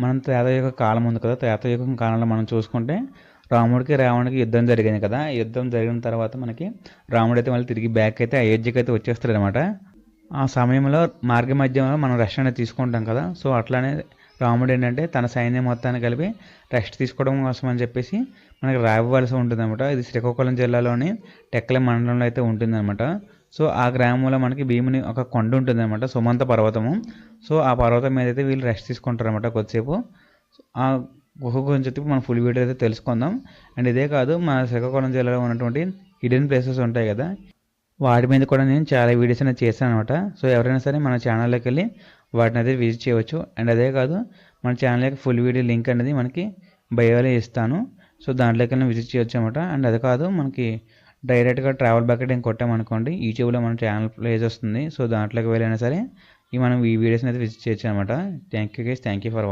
మనం త్రేతాయుగ కాలం ఉంది కదా, త్రేతాయుగం కాలంలో మనం చూసుకుంటే రాముడికి రావణుడికి యుద్ధం జరిగింది కదా. యుద్ధం జరిగిన తర్వాత మనకి రాముడు అయితే మళ్ళీ తిరిగి బ్యాక్ అయితే అయోధ్యకి అయితే వచ్చేస్తాడు అనమాట. ఆ సమయంలో మార్గ మధ్యంలో మనం రెస్ట్ అనేది తీసుకుంటాం కదా. సో అట్లానే రాముడు ఏంటంటే తన సైన్యం మొత్తాన్ని కలిపి రెస్ట్ తీసుకోవడం కోసం అని చెప్పేసి మనకి రావలసి ఉంటుందన్నమాట. ఇది శ్రీకాకుళం జిల్లాలోని టెక్కల మండలంలో అయితే ఉంటుందన్నమాట. సో ఆ గ్రామంలో మనకి భీముని ఒక కొండ ఉంటుందన్నమాట, సుమంత పర్వతము. సో ఆ పర్వతం మీద అయితే వీళ్ళు రెస్ట్ తీసుకుంటారన్నమాట కొద్దిసేపు. ఆ గుహ గురించి అయితే మనం ఫుల్ వీడియో అయితే తెలుసుకుందాం. అండ్ ఇదే కాదు, మన శ్రీకాకుళం జిల్లాలో ఉన్నటువంటి హిడెన్ ప్లేసెస్ ఉంటాయి కదా, వాటి మీద కూడా నేను చాలా వీడియోస్ అనేది చేశాను అనమాట. సో ఎవరైనా సరే మన ఛానల్లోకి వెళ్ళి వాటిని అయితే విజిట్ చేయవచ్చు. అండ్ అదే కాదు, మన ఛానల్ యొక్క ఫుల్ వీడియో లింక్ అనేది మనకి బయోలో ఇస్తాను. సో దాంట్లోకి వెళ్ళి విజిట్ చేయొచ్చు అనమాట. అండ్ అదే కాదు, మనకి డైరెక్ట్గా ట్రావెల్ బకెట్ కొట్టామనుకోండి, యూట్యూబ్లో మన ఛానల్ ప్లేస్ వస్తుంది. సో దాంట్లోకి వెళ్ళైనా సరే మనం ఈ వీడియోస్ని అయితే విజిట్ చేయొచ్చు అనమాట. Thank you guys, thank you for